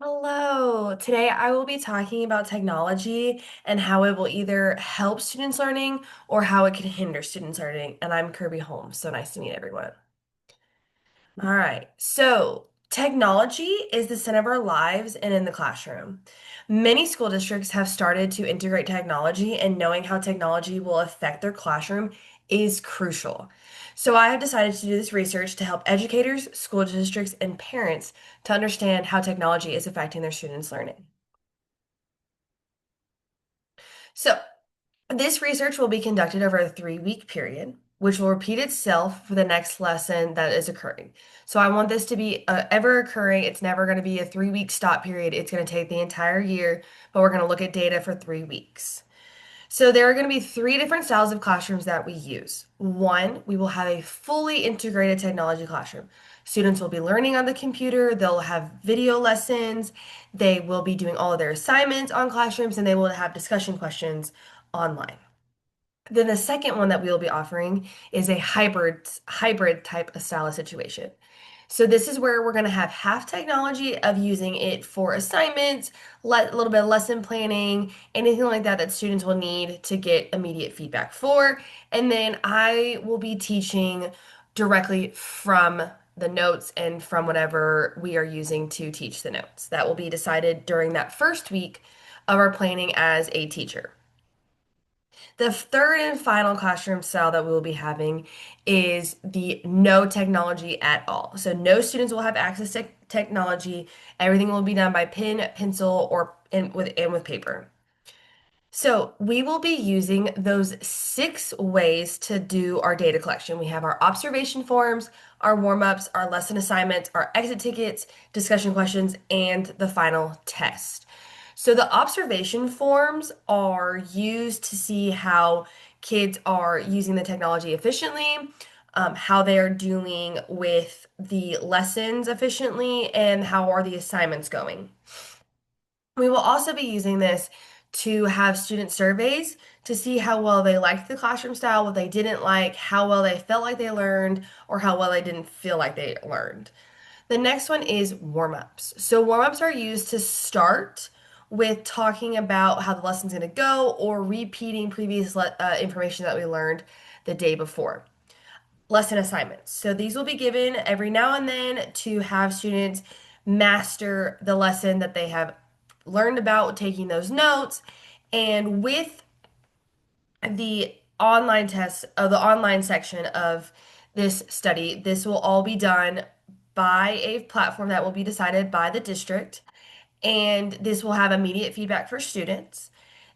Hello. Today I will be talking about technology and how it will either help students learning or how it can hinder students learning. And I'm Kirby Holmes. So nice to meet everyone. All right. So, technology is the center of our lives and in the classroom. Many school districts have started to integrate technology, and knowing how technology will affect their classroom is crucial. So, I have decided to do this research to help educators, school districts, and parents to understand how technology is affecting their students' learning. So, this research will be conducted over a 3-week period, which will repeat itself for the next lesson that is occurring. So I want this to be ever occurring. It's never going to be a 3-week stop period. It's going to take the entire year, but we're going to look at data for 3 weeks. So there are going to be three different styles of classrooms that we use. One, we will have a fully integrated technology classroom. Students will be learning on the computer, they'll have video lessons, they will be doing all of their assignments on classrooms, and they will have discussion questions online. Then the second one that we will be offering is a hybrid type of style of situation. So this is where we're going to have half technology of using it for assignments, a little bit of lesson planning, anything like that that students will need to get immediate feedback for. And then I will be teaching directly from the notes and from whatever we are using to teach the notes. That will be decided during that first week of our planning as a teacher. The third and final classroom style that we will be having is the no technology at all. So no students will have access to technology. Everything will be done by pen, pencil, or and with paper. So we will be using those 6 ways to do our data collection. We have our observation forms, our warm-ups, our lesson assignments, our exit tickets, discussion questions, and the final test. So the observation forms are used to see how kids are using the technology efficiently, how they are doing with the lessons efficiently, and how are the assignments going. We will also be using this to have student surveys to see how well they liked the classroom style, what they didn't like, how well they felt like they learned, or how well they didn't feel like they learned. The next one is warm-ups. So warm-ups are used to start with talking about how the lesson's going to go or repeating previous information that we learned the day before. Lesson assignments. So these will be given every now and then to have students master the lesson that they have learned about taking those notes. And with the online test of the online section of this study, this will all be done by a platform that will be decided by the district, and this will have immediate feedback for students.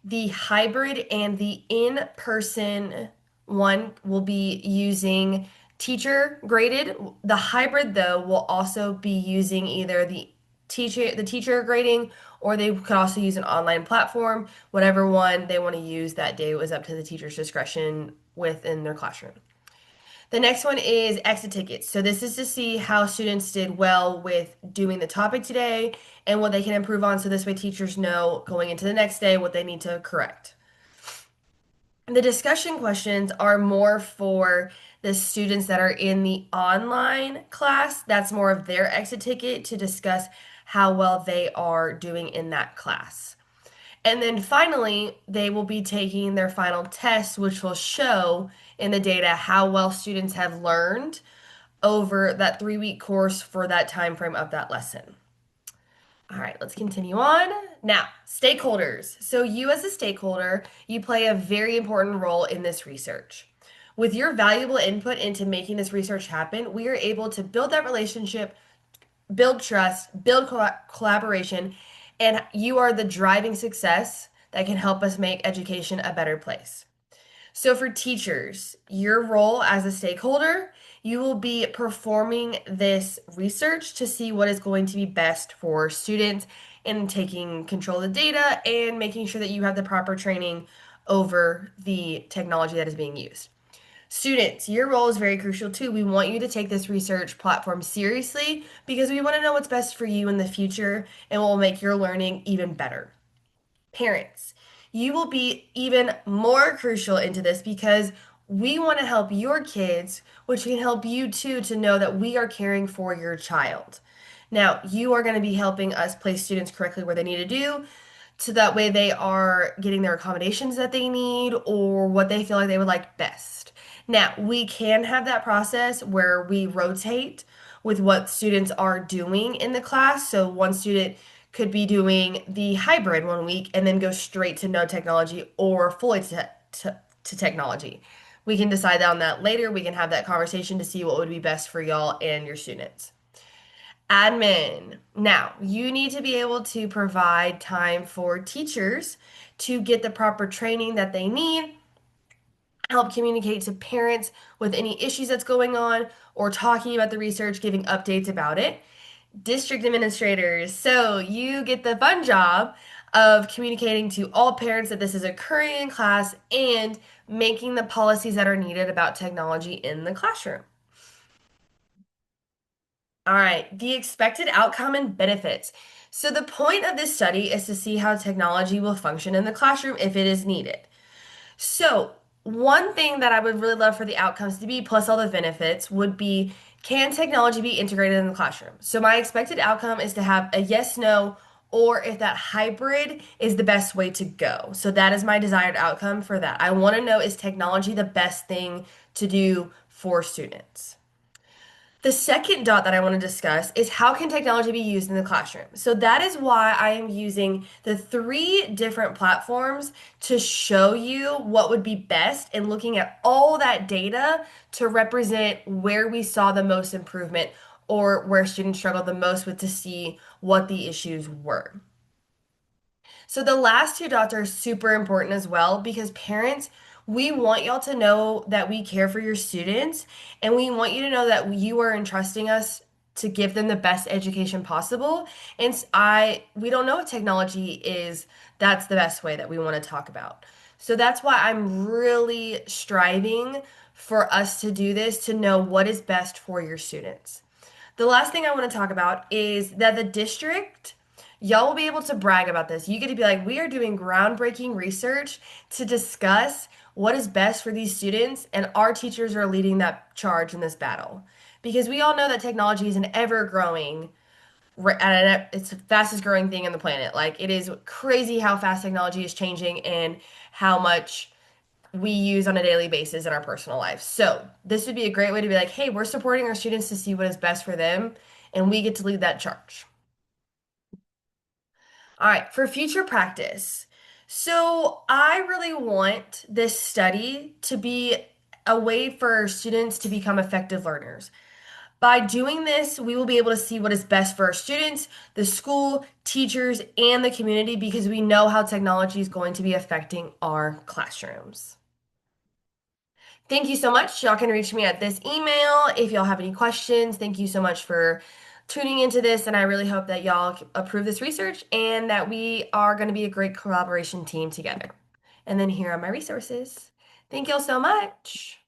The hybrid and the in-person one will be using teacher graded. The hybrid, though, will also be using either the teacher grading, or they could also use an online platform. Whatever one they want to use that day was up to the teacher's discretion within their classroom. The next one is exit tickets. So this is to see how students did well with doing the topic today and what they can improve on. So this way teachers know going into the next day what they need to correct. The discussion questions are more for the students that are in the online class. That's more of their exit ticket to discuss how well they are doing in that class. And then finally, they will be taking their final test, which will show in the data how well students have learned over that 3-week course for that time frame of that lesson. All right, let's continue on. Now, stakeholders. So you as a stakeholder, you play a very important role in this research. With your valuable input into making this research happen, we are able to build that relationship, build trust, build collaboration, and you are the driving success that can help us make education a better place. So, for teachers, your role as a stakeholder, you will be performing this research to see what is going to be best for students and taking control of the data and making sure that you have the proper training over the technology that is being used. Students, your role is very crucial too. We want you to take this research platform seriously because we want to know what's best for you in the future and will make your learning even better. Parents, you will be even more crucial into this because we want to help your kids, which can help you too to know that we are caring for your child. Now, you are going to be helping us place students correctly where they need to do, so that way they are getting their accommodations that they need or what they feel like they would like best. Now, we can have that process where we rotate with what students are doing in the class. So one student could be doing the hybrid one week and then go straight to no technology or fully to technology. We can decide on that later. We can have that conversation to see what would be best for y'all and your students. Admin. Now, you need to be able to provide time for teachers to get the proper training that they need, help communicate to parents with any issues that's going on, or talking about the research, giving updates about it. District administrators. So, you get the fun job of communicating to all parents that this is occurring in class and making the policies that are needed about technology in the classroom. All right, the expected outcome and benefits. So, the point of this study is to see how technology will function in the classroom if it is needed. So, one thing that I would really love for the outcomes to be, plus all the benefits, would be can technology be integrated in the classroom? So, my expected outcome is to have a yes, no, or if that hybrid is the best way to go. So, that is my desired outcome for that. I want to know, is technology the best thing to do for students? The second dot that I want to discuss is how can technology be used in the classroom? So that is why I am using the three different platforms to show you what would be best and looking at all that data to represent where we saw the most improvement or where students struggled the most with to see what the issues were. So the last two dots are super important as well because parents, we want y'all to know that we care for your students and we want you to know that you are entrusting us to give them the best education possible. And we don't know if technology is that's the best way that we want to talk about. So that's why I'm really striving for us to do this to know what is best for your students. The last thing I want to talk about is that the district, y'all will be able to brag about this. You get to be like, we are doing groundbreaking research to discuss what is best for these students, and our teachers are leading that charge in this battle. Because we all know that technology is an ever growing, it's the fastest growing thing on the planet. Like, it is crazy how fast technology is changing and how much we use on a daily basis in our personal life. So, this would be a great way to be like, hey, we're supporting our students to see what is best for them, and we get to lead that charge. All right, for future practice. So, I really want this study to be a way for students to become effective learners. By doing this, we will be able to see what is best for our students, the school, teachers, and the community because we know how technology is going to be affecting our classrooms. Thank you so much. Y'all can reach me at this email if y'all have any questions. Thank you so much for tuning into this, and I really hope that y'all approve this research and that we are going to be a great collaboration team together. And then here are my resources. Thank y'all so much.